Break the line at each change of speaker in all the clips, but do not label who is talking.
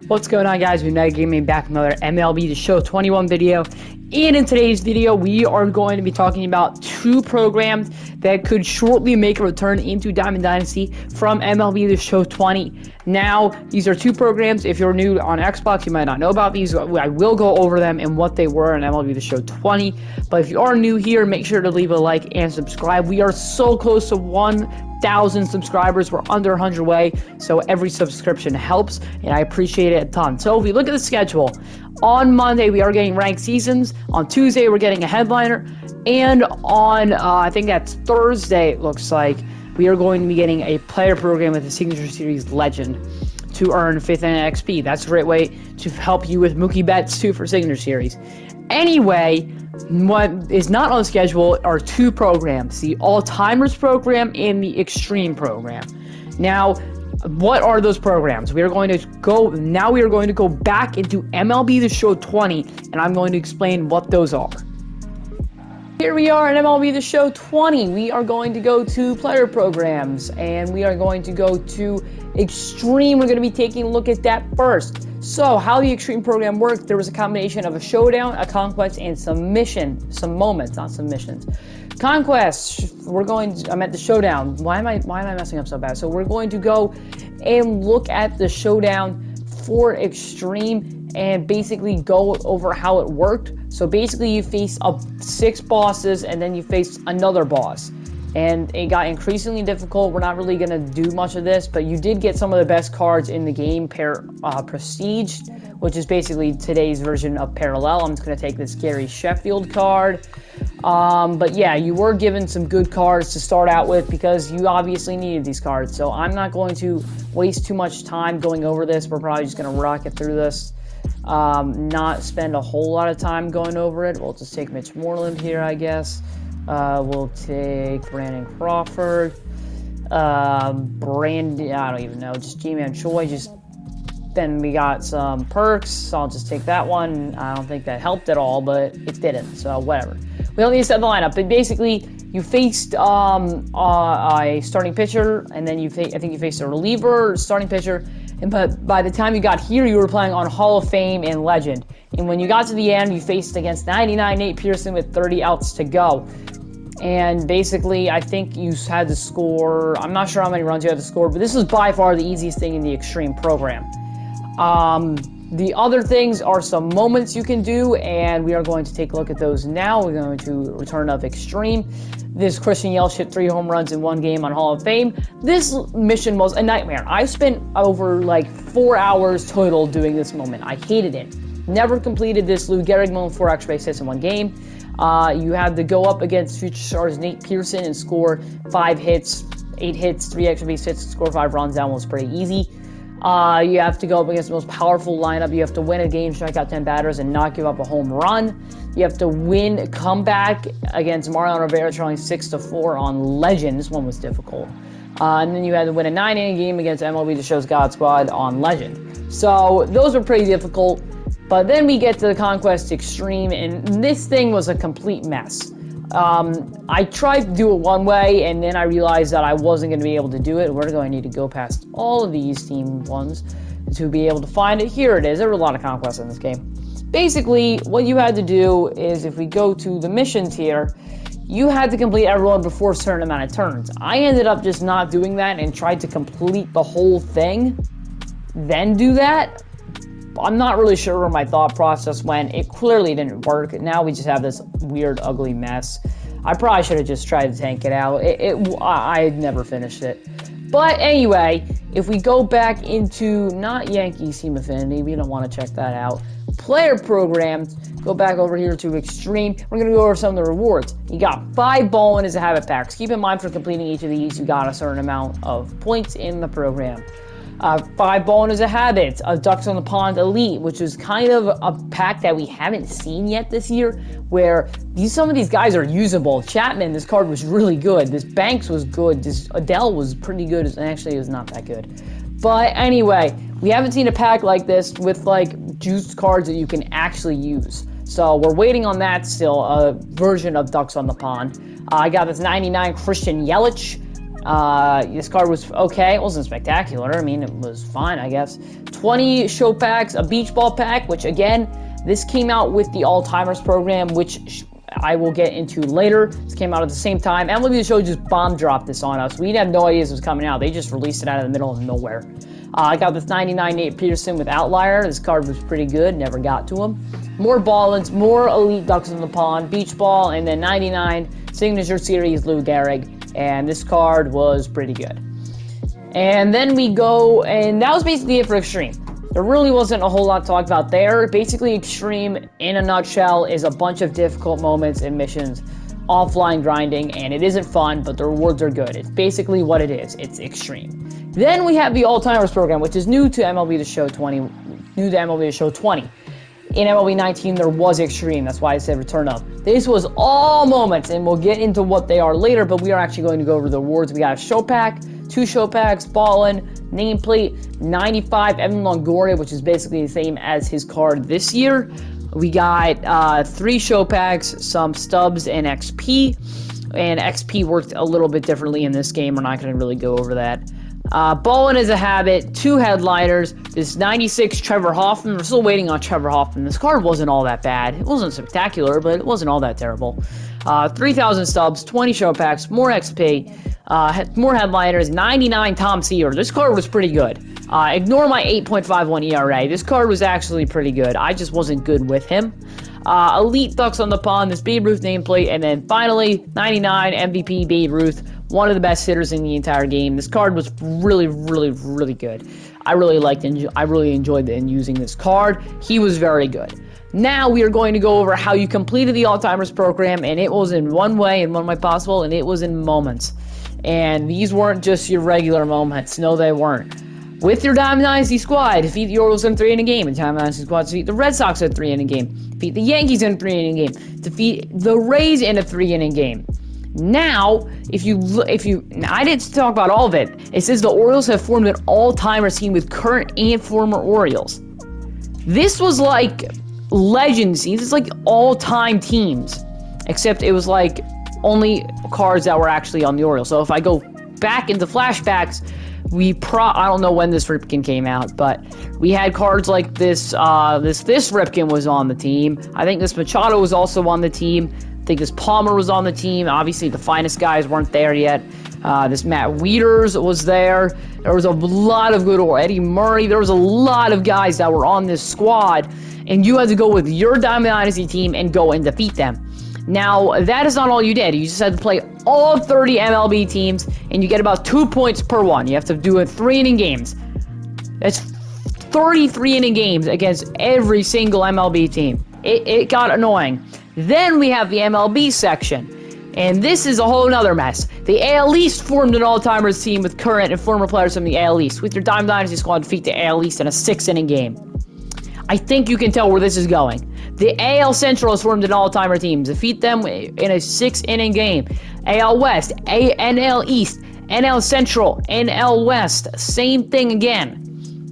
What's going on, guys? We're now gaming back with another MLB The Show 21 video. And in today's video, we are going to be talking about two programs that could shortly make a return into Diamond Dynasty from MLB The Show 20. Now, these are two programs. If you're new on Xbox, you might not know about these. I will go over them and what they were in MLB The Show 20. But if you are new here, make sure to leave a like and subscribe. We are so close to 1,000 subscribers. We're under 100 away, so every subscription helps, and I appreciate it a ton. So if we look at the schedule, on Monday we are getting ranked seasons. On Tuesday we're getting a headliner, and on I think that's Thursday, it looks like, we are going to be getting a player program with the Signature Series Legend to earn 5th and XP. That's a great way to help you with Mookie Betts too for Signature Series. Anyway, what is not on the schedule are two programs, the All-Timers program and the Extreme program. Now, what are those programs? We are going to go back into MLB The Show 20, and I'm going to explain what those are. Here we are in MLB The Show 20. We are going to go to player programs, and we are going to go to Extreme. We're going to be taking a look at that first. So, how the Extreme program worked, there was a combination of a showdown, a conquest, and some moments, not submissions. Conquest, I'm at the showdown. Why am I messing up so bad? So we're going to go and look at the showdown for Extreme and basically go over how it worked. So basically you face up 6 bosses and then you face another boss. And it got increasingly difficult. We're not really going to do much of this, but you did get some of the best cards in the game, Prestige, which is basically today's version of Parallel. I'm just going to take this Gary Sheffield card. But yeah, you were given some good cards to start out with because you obviously needed these cards. So I'm not going to waste too much time going over this. We're probably just going to rocket through this. Not spend a whole lot of time going over it. We'll just take Mitch Moreland here, I guess. We'll take Brandon Crawford, Brandon, I don't even know, just G-Man Choi. Then we got some perks, so I'll just take that one. I don't think that helped at all, but it didn't, so whatever. We don't need to set the lineup, but basically you faced a starting pitcher, and then I think you faced a reliever, starting pitcher, but by the time you got here, you were playing on Hall of Fame and Legend. And when you got to the end, you faced against 99 Nate Pearson with 30 outs to go. And basically, I think you had to score, I'm not sure how many runs you had to score, but this is by far the easiest thing in the Extreme program. The other things are some moments you can do, and we are going to take a look at those now. We're going to return of Extreme. This Christian Yelich hit 3 home runs in one game on Hall of Fame. This mission was a nightmare. I spent over like 4 hours total doing this moment. I hated it. Never completed this. Lou Gehrig moment 4 extra base hits in one game. You had to go up against future stars Nate Pearson and score 5 hits, 8 hits, 3 extra base hits, score 5 runs. That one was pretty easy. You have to go up against the most powerful lineup. You have to win a game, strike out 10 batters, and not give up a home run. You have to win a comeback against Mariano Rivera, trailing 6-4 on Legend. This one was difficult. And then you had to win a 9-inning game against MLB The Show's God Squad on Legend. So those were pretty difficult. But then we get to the Conquest Extreme, and this thing was a complete mess. I tried to do it one way, and then I realized that I wasn't going to be able to do it. We're going to need to go past all of these team ones to be able to find it. Here it is. There were a lot of conquests in this game. Basically, what you had to do is, if we go to the missions here, you had to complete everyone before a certain amount of turns. I ended up just not doing that and tried to complete the whole thing, then do that. I'm not really sure where my thought process went. It clearly didn't work. Now we just have this weird, ugly mess. I probably should have just tried to tank it out. I never finished it. But anyway, if we go back into not Yankees Team Affinity, we don't want to check that out. Player programs, go back over here to Extreme. We're going to go over some of the rewards. You got 5 ball winners as habit packs. Keep in mind for completing each of these, you got a certain amount of points in the program. 5 ball winners as habits, a Ducks on the Pond Elite, which is kind of a pack that we haven't seen yet this year, where some of these guys are usable. Chapman, this card was really good. This Banks was good. This Adele was pretty good, and actually it was not that good. But anyway, we haven't seen a pack like this with like juiced cards that you can actually use. So we're waiting on that still, a version of Ducks on the Pond. I got this 99 Christian Yelich. This card was okay. It wasn't spectacular. I mean, it was fine, I guess. 20 show packs, a beach ball pack, which again, this came out with the all-timers program, which I will get into later. This came out at the same time. MLB The Show just bomb dropped this on us. We had no idea this was coming out. They just released it out of the middle of nowhere. I got this 99 Nate Peterson with Outlier. This card was pretty good. Never got to him. More Ballins, more Elite Ducks in the Pond, Beach Ball, and then 99 Signature Series Lou Gehrig. And this card was pretty good. And then we go, and that was basically it for Extreme. There really wasn't a whole lot to talk about there. Basically, Extreme, in a nutshell, is a bunch of difficult moments and missions, offline grinding, and it isn't fun, but the rewards are good. It's basically what it is. It's Extreme. Then we have the All-Timers program, which is new to MLB The Show 20. New to MLB The Show 20. In MLB 19, there was Extreme. That's why I said return up. This was all moments, and we'll get into what they are later, but we are actually going to go over the awards. We got a show pack, 2 show packs, Ballin, nameplate, 95 Evan Longoria, which is basically the same as his card this year. We got 3 show packs, some stubs, and XP. And XP worked a little bit differently in this game. We're not going to really go over that. Ballin is a habit, 2 headliners, this 96 Trevor Hoffman. We're still waiting on Trevor Hoffman. This card wasn't all that bad. It wasn't spectacular, but it wasn't all that terrible. 3,000 stubs, 20 show packs, more XP, more headliners, 99 Tom Seaver. This card was pretty good. Ignore my 8.51 ERA. This card was actually pretty good. I just wasn't good with him. Elite Ducks on the Pond, this Babe Ruth nameplate, and then finally 99 MVP Babe Ruth, one of the best hitters in the entire game. This card was really, really, really good. I really liked it. I really enjoyed using this card. He was very good. Now we are going to go over how you completed the All-Timers program, and it was in one way possible, and it was in moments. And these weren't just your regular moments. No, they weren't. With your Diamond Dynasty squad, defeat the Orioles in 3 in a game. And Diamond Dynasty squad, defeat the Red Sox in 3 in a game. Defeat the Yankees in 3 in a game. Defeat the Rays in a 3 in a game. Now, I didn't talk about all of it. It says the Orioles have formed an all-timer team with current and former Orioles. This was like legends. This is like all-time teams, except it was like only cards that were actually on the Orioles. So if I go back into flashbacks, I don't know when this Ripken came out, but we had cards like this. This Ripken was on the team. I think this Machado was also on the team. I think this Palmer was on the team. Obviously, the finest guys weren't there yet. This Matt Wieters was there. There was a lot of good, Eddie Murray. There was a lot of guys that were on this squad, and you had to go with your Diamond Dynasty team and go and defeat them. Now, that is not all you did. You just had to play all 30 MLB teams, and you get about 2 points per one. You have to do it 3-inning games. That's 33 inning games against every single MLB team. It got annoying. Then we have the MLB section, and this is a whole nother mess. The AL East formed an all-timers team with current and former players from the AL East. With your Diamond Dynasty squad, defeat the AL East in a 6-inning game. I think you can tell where this is going. The AL Central has formed an all-timer team. Defeat them in a 6-inning game. AL West, NL East, NL Central, NL West. Same thing again.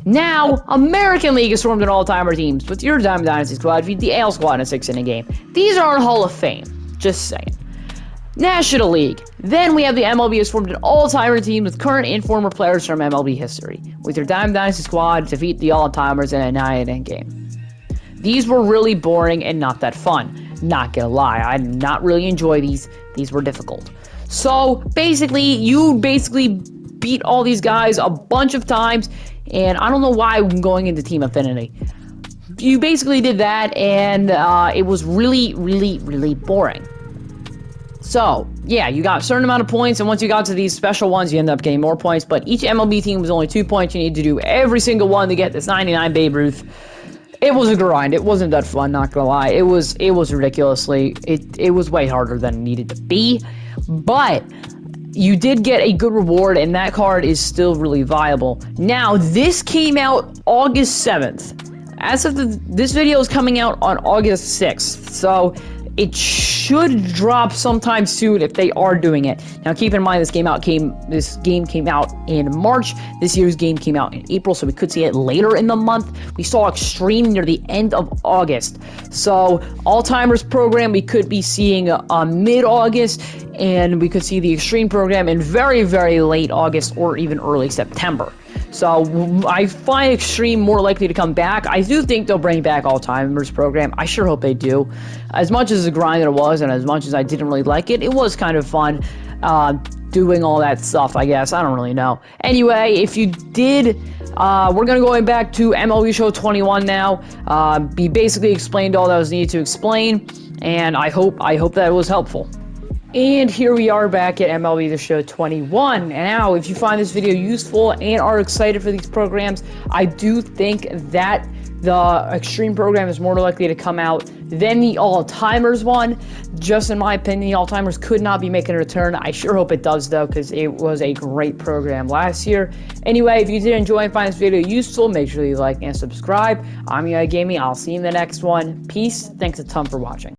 Now, American League has formed an all-timer teams. With your Diamond Dynasty squad, defeat the AL squad in a 6-inning game. These are in Hall of Fame. Just saying. National League. Then we have the MLB has formed an all-timer team with current and former players from MLB history. With your Diamond Dynasty squad, defeat the all-timers in a 9-inning game. These were really boring and not that fun. Not gonna lie, I did not really enjoy these. These were difficult. So basically, you beat all these guys a bunch of times, and I don't know why I'm going into Team Affinity. You basically did that, and it was really, really, really boring. So, yeah, you got a certain amount of points, and once you got to these special ones, you end up getting more points, but each MLB team was only 2 points. You need to do every single one to get this 99 Babe Ruth. It was a grind. It wasn't that fun, not gonna lie. It was ridiculously, it was way harder than it needed to be, but you did get a good reward, and that card is still really viable. Now, this came out August 7th. As of this video is coming out on August 6th, so it should drop sometime soon if they are doing it. Now, keep in mind this game came out in March. This year's game came out in April, so we could see it later in the month. We saw Extreme near the end of August, so All-Timers program we could be seeing mid-August, and we could see the Extreme program in very, very late August or even early September. So I find Extreme more likely to come back. I do think they'll bring back All-Timers program. I sure hope they do. As much as a grind it was, and as much as I didn't really like it, it was kind of fun doing all that stuff, I guess. I don't really know. Anyway, if you did, we're going to go back to MLB Show 21 now. He basically explained all that was needed to explain, and I hope that it was helpful. And here we are back at MLB The Show 21. And now, if you find this video useful and are excited for these programs, I do think that the Extreme program is more likely to come out than the All-Timers one. Just in my opinion, the All-Timers could not be making a return. I sure hope it does, though, because it was a great program last year. Anyway, if you did enjoy and find this video useful, make sure you like and subscribe. I'm Gaming. I'll see you in the next one. Peace. Thanks a ton for watching.